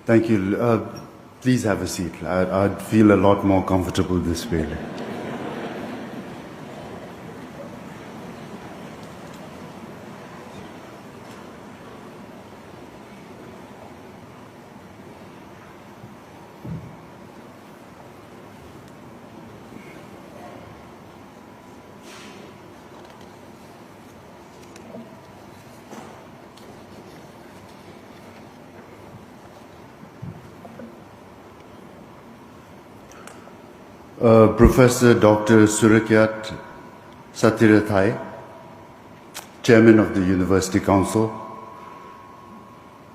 Thank you. Please have a seat. I'd feel a lot more comfortable this way. Professor Dr. Surakyat Sathirathai, Chairman of the University Council,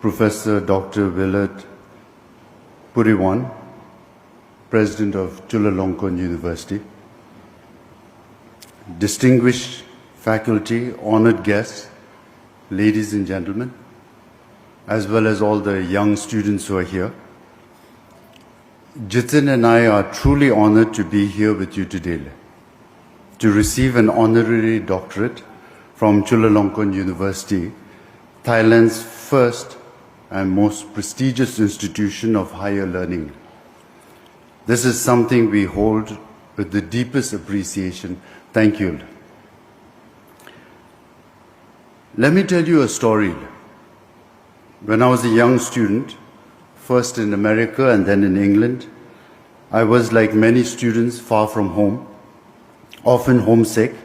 Professor Dr. Willard Puriwan, President of Chulalongkun University, distinguished faculty, honored guests, ladies and gentlemen, as well as all the young students who are here. Jitin and I are truly honored to be here with you today to receive an honorary doctorate from Chulalongkun University, Thailand's first and most prestigious institution of higher learning. This is something we hold with the deepest appreciation. Thank you. Let me tell you a story. When I was a young student, first in America and then in England, I was, like many students, far from home, often homesick.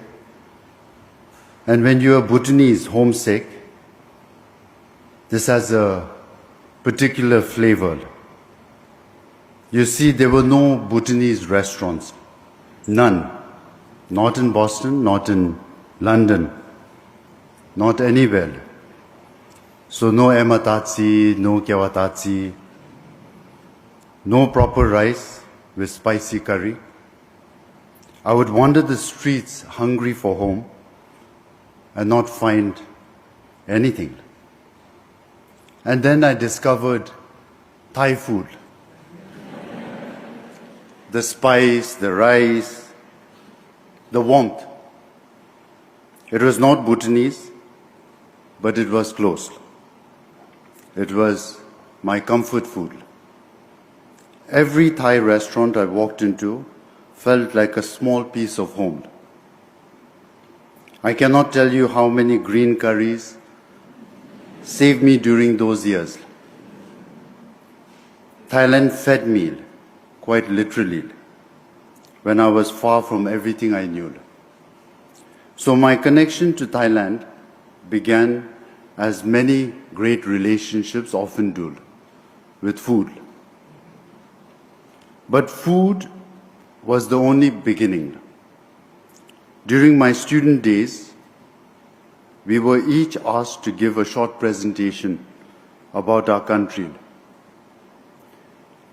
And when you are Bhutanese homesick, this has a particular flavor. You see, there were no Bhutanese restaurants, none. Not in Boston, not in London, not anywhere. So no ematatsi, no kyawatatsi, no proper rice with spicy curry. I would wander the streets hungry for home and not find anything. And then I discovered Thai food. The spice, the rice, the warmth. It was not Bhutanese, but it was close. It was my comfort food. Every Thai restaurant I walked into felt like a small piece of home. I cannot tell you how many green curries saved me during those years. Thailand fed me, quite literally, when I was far from everything I knew. So my connection to Thailand began, as many great relationships often do, with food. But food was the only beginning. During my student days, we were each asked to give a short presentation about our country.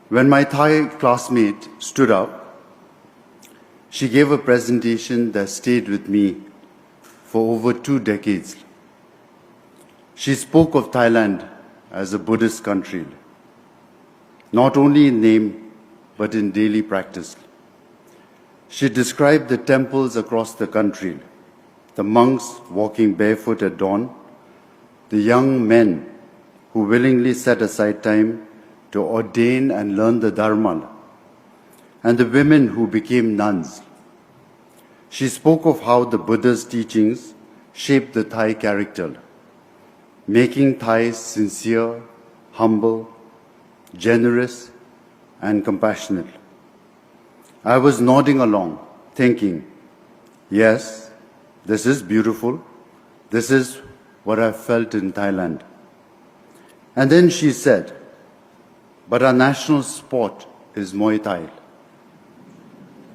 When my Thai classmate stood up, she gave a presentation that stayed with me for over 2 decades. She spoke of Thailand as a Buddhist country, not only in name, but in daily practice. She described the temples across the country, the monks walking barefoot at dawn, the young men who willingly set aside time to ordain and learn the Dharma, and the women who became nuns. She spoke of how the Buddha's teachings shaped the Thai character, making Thais sincere, humble, generous, and compassionate. I was nodding along, thinking, yes, this is beautiful. This is what I felt in Thailand. And then she said, but our national sport is Muay Thai,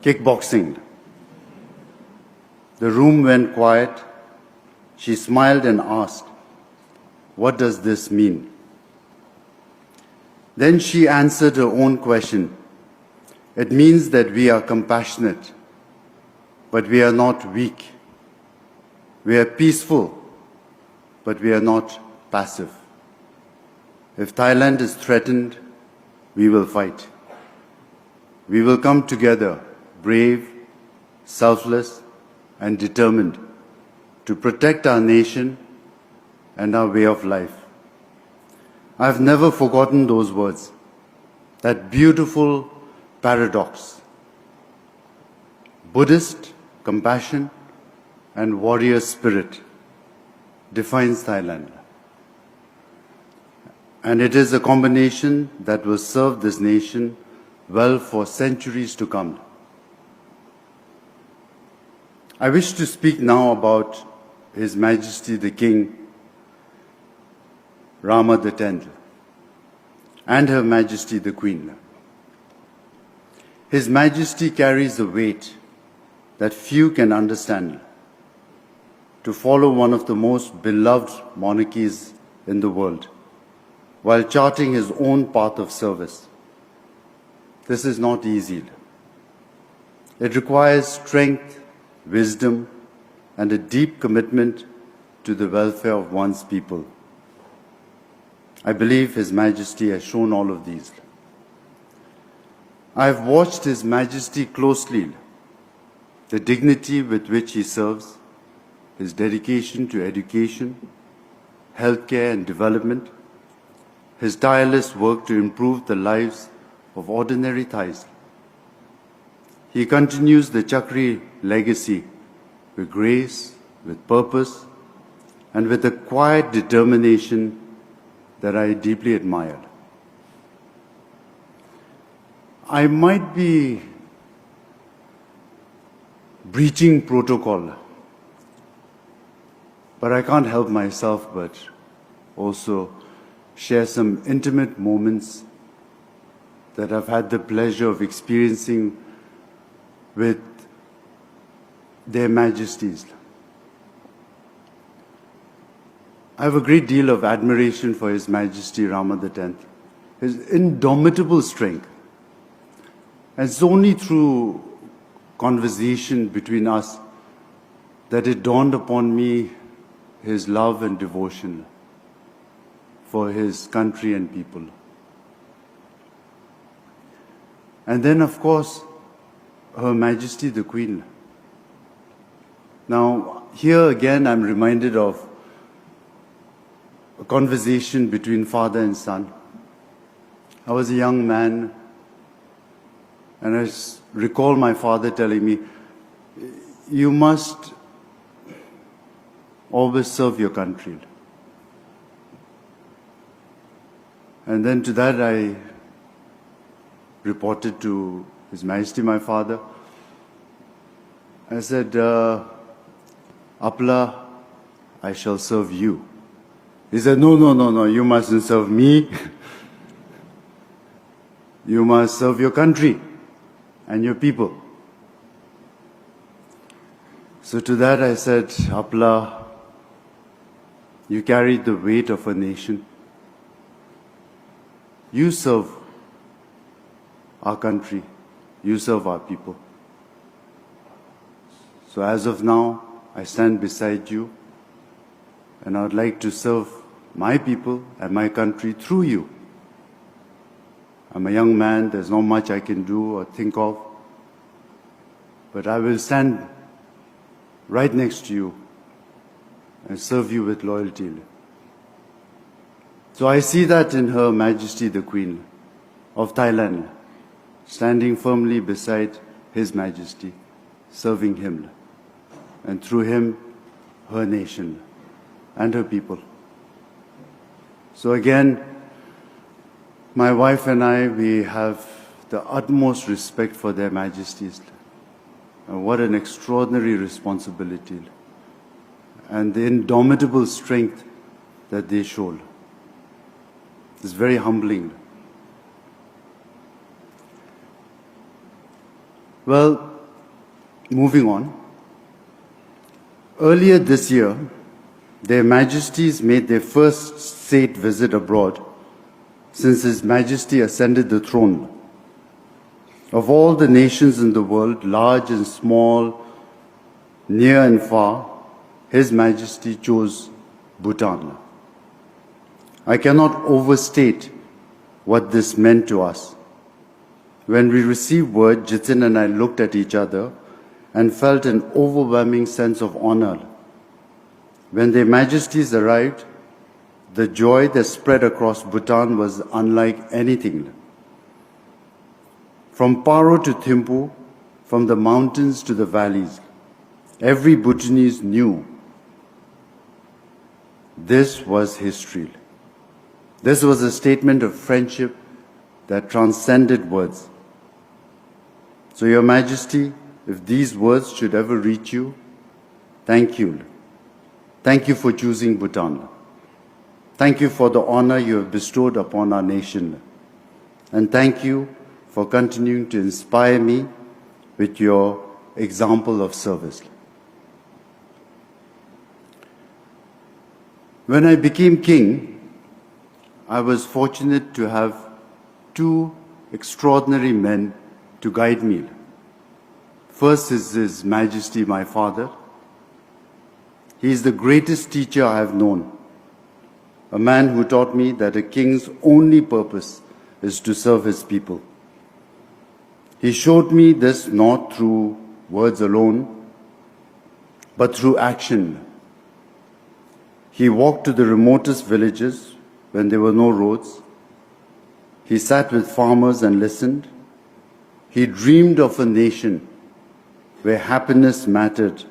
kickboxing. The room went quiet. She smiled and asked, what does this mean? Then she answered her own question. It means that we are compassionate, but we are not weak. We are peaceful, but we are not passive. If Thailand is threatened, we will fight. We will come together, brave, selfless, and determined to protect our nation and our way of life. I've never forgotten those words, that beautiful paradox. Buddhist compassion and warrior spirit defines Thailand. And it is a combination that will serve this nation well for centuries to come. I wish to speak now about His Majesty the King Rama X and Her Majesty the Queen. His Majesty carries a weight that few can understand. To follow one of the most beloved monarchies in the world, while charting his own path of service. This is not easy. It requires strength, wisdom, and a deep commitment to the welfare of one's people. I believe His Majesty has shown all of these. I have watched His Majesty closely, the dignity with which he serves, his dedication to education, healthcare and development, his tireless work to improve the lives of ordinary Thais. He continues the Chakri legacy with grace, with purpose, and with a quiet determination that I deeply admire. I might be breaching protocol, but I can't help myself but also share some intimate moments that I've had the pleasure of experiencing with their Majesties. I have a great deal of admiration for His Majesty Rama X, his indomitable strength. And it's only through conversation between us that it dawned upon me his love and devotion for his country and people. And then, of course, Her Majesty the Queen. Now, here again, I'm reminded of a conversation between father and son. I was a young man, and I recall my father telling me, you must always serve your country. And then to that I reported to His Majesty, my father. I said, Apla, I shall serve you. He said, no, you mustn't serve me. You must serve your country and your people. So to that I said, Apla, you carry the weight of a nation. You serve our country. You serve our people. So as of now, I stand beside you, and I would like to serve my people and my country through you. I'm a young man, there's not much I can do or think of, but I will stand right next to you and serve you with loyalty. So I see that in Her Majesty the Queen of Thailand, standing firmly beside His Majesty, serving him, and through him, her nation and her people. So again, my wife and I, we have the utmost respect for their Majesties. And what an extraordinary responsibility and the indomitable strength that they showed. It's very humbling. Well, moving on. Earlier this year, their Majesties made their first state visit abroad since His Majesty ascended the throne. Of all the nations in the world, large and small, near and far, His Majesty chose Bhutan. I cannot overstate what this meant to us. When we received word, Jitin and I looked at each other and felt an overwhelming sense of honor. When their Majesties arrived, The joy that spread across Bhutan was unlike anything. From Paro to Thimphu, from the mountains to the valleys, every Bhutanese knew this was history. This was a statement of friendship that transcended words. So, Your Majesty, if these words should ever reach you, thank you. Thank you for choosing Bhutan. Thank you for the honor you have bestowed upon our nation. And thank you for continuing to inspire me with your example of service. When I became king, I was fortunate to have two extraordinary men to guide me. First is His Majesty, my father. He is the greatest teacher I have known, a man who taught me that a king's only purpose is to serve his people. He showed me this not through words alone, but through action. He walked to the remotest villages when there were no roads. He sat with farmers and listened. He dreamed of a nation where happiness mattered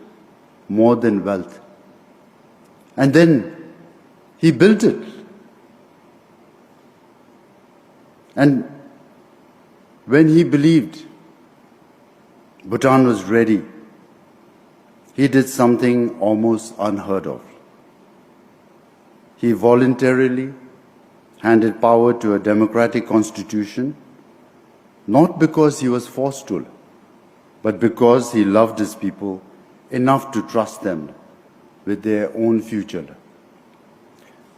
more than wealth. And then he built it. And when he believed Bhutan was ready, he did something almost unheard of. He voluntarily handed power to a democratic constitution, not because he was forced to, but because he loved his people enough to trust them with their own future.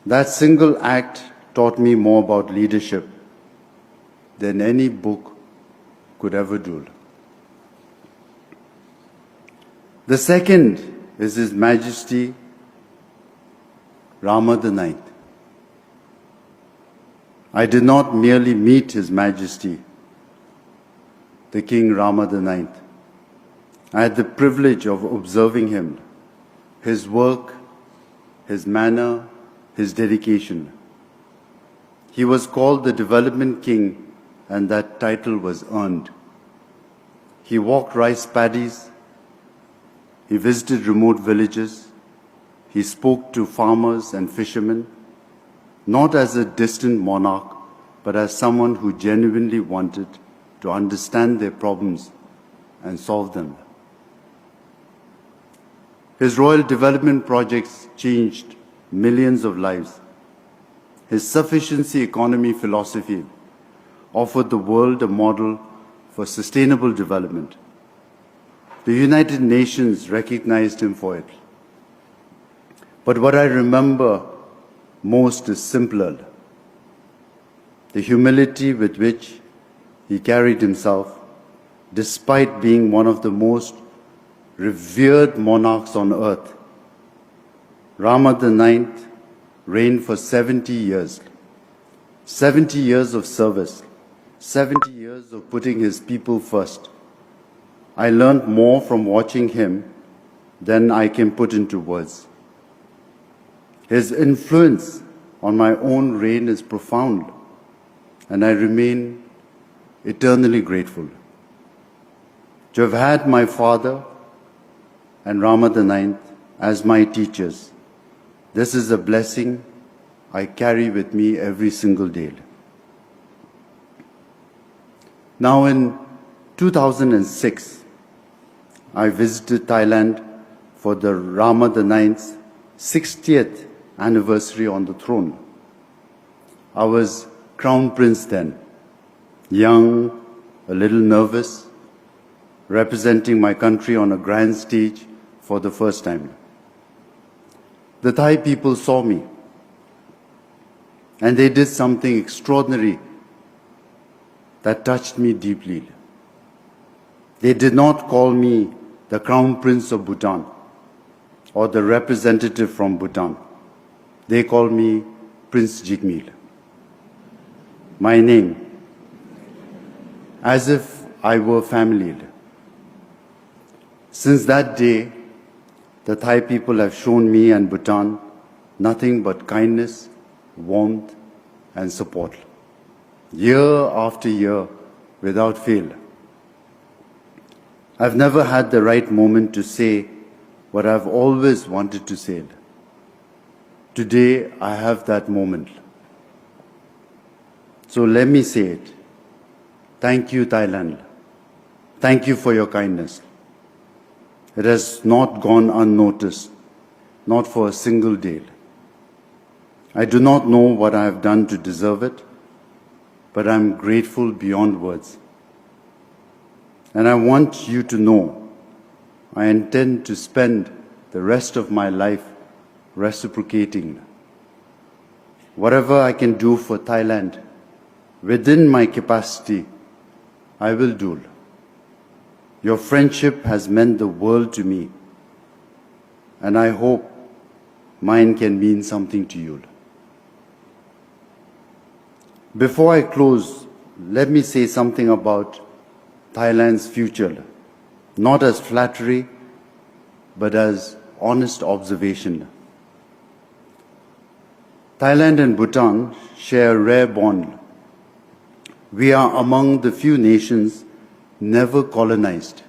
That single act taught me more about leadership than any book could ever do. The second is His Majesty Rama IX. I did not merely meet His Majesty, the King Rama IX. I had the privilege of observing him, his work, his manner, his dedication. He was called the Development King, and that title was earned. He walked rice paddies. He visited remote villages. He spoke to farmers and fishermen, not as a distant monarch, but as someone who genuinely wanted to understand their problems and solve them. His royal development projects changed millions of lives. His sufficiency economy philosophy offered the world a model for sustainable development. The United Nations recognized him for it. But what I remember most is simpler. The humility with which he carried himself, despite being one of the most revered monarchs on earth. Rama IX reigned for 70 years. 70 years of service. 70 years of putting his people first. I learned more from watching him than I can put into words. His influence on my own reign is profound, and I remain eternally grateful. To have had my father and Rama IX as my teachers, this is a blessing I carry with me every single day. Now in 2006, I visited Thailand for the Rama IX's 60th anniversary on the throne. I was Crown Prince then, young, a little nervous, representing my country on a grand stage for the first time. The Thai people saw me, and they did something extraordinary that touched me deeply. They did not call me the Crown Prince of Bhutan or the representative from Bhutan. They called me Prince Jigmeel, my name, as if I were family. Since that day, the Thai people have shown me and Bhutan nothing but kindness warmth, and support, year after year, without fail. I've never had the right moment to say what I've always wanted to say. Today, I have that moment. So let me say it. Thank you, Thailand. Thank you for your kindness. It has not gone unnoticed, not for a single day. I do not know what I have done to deserve it, but I'm grateful beyond words. And I want you to know I intend to spend the rest of my life reciprocating. Whatever I can do for Thailand within my capacity, I will do. Your friendship has meant the world to me, and I hope mine can mean something to you. Before I close, let me say something about Thailand's future, not as flattery, but as honest observation. Thailand and Bhutan share a rare bond. We are among the few nations never colonized.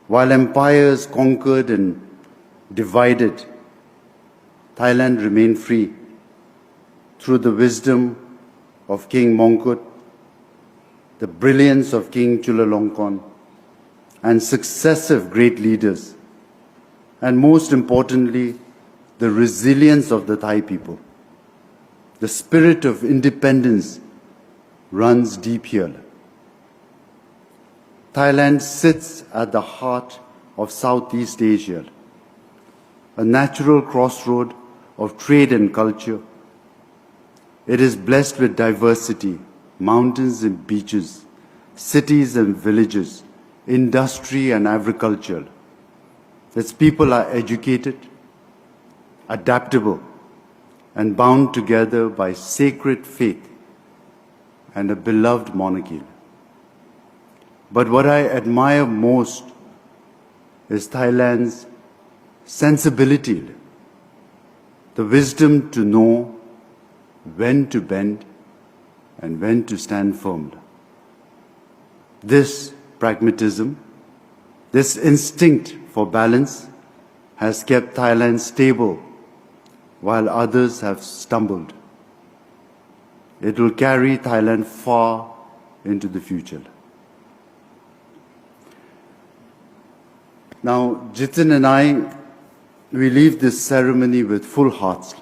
While empires conquered and divided, Thailand remained free through the wisdom of King Mongkut, the brilliance of King Chulalongkun, and successive great leaders, and most importantly, the resilience of the Thai people. The spirit of independence runs deep here. Thailand sits at the heart of Southeast Asia, a natural crossroad of trade and culture. It is blessed with diversity, mountains and beaches, cities and villages, industry and agriculture. Its people are educated, adaptable, and bound together by sacred faith and a beloved monarchy. But what I admire most is Thailand's sensibility, the wisdom to know when to bend and when to stand firm. This pragmatism, this instinct for balance has kept Thailand stable while others have stumbled. It will carry Thailand far into the future. Now, Jitin and I, we leave this ceremony with full hearts.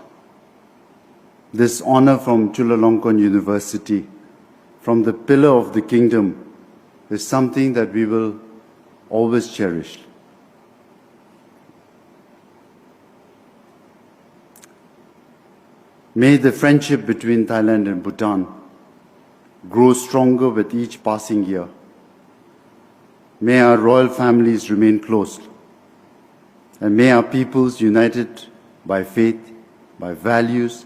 This honor from Chulalongkun University, from the pillar of the kingdom, is something that we will always cherish. May the friendship between Thailand and Bhutan grow stronger with each passing year. May our royal families remain close, and may our peoples, united by faith, by values,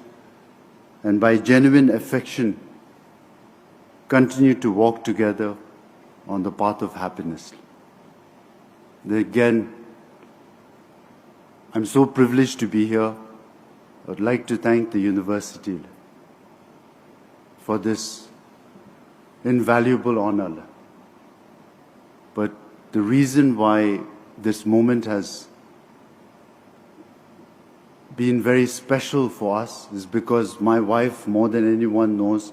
and by genuine affection, continue to walk together on the path of happiness. Again, I'm so privileged to be here. I'd like to thank the university for this invaluable honor. But the reason why this moment has been very special for us is because my wife, more than anyone, knows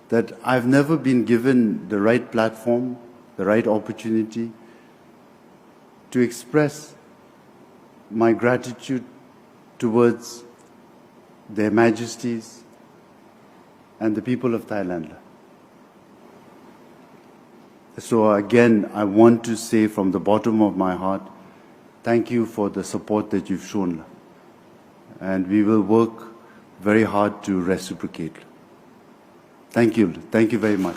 that I've never been given the right platform, the right opportunity to express my gratitude towards their majesties and the people of Thailand. So again, I want to say from the bottom of my heart, thank you for the support that you've shown. And we will work very hard to reciprocate. Thank you. Thank you very much.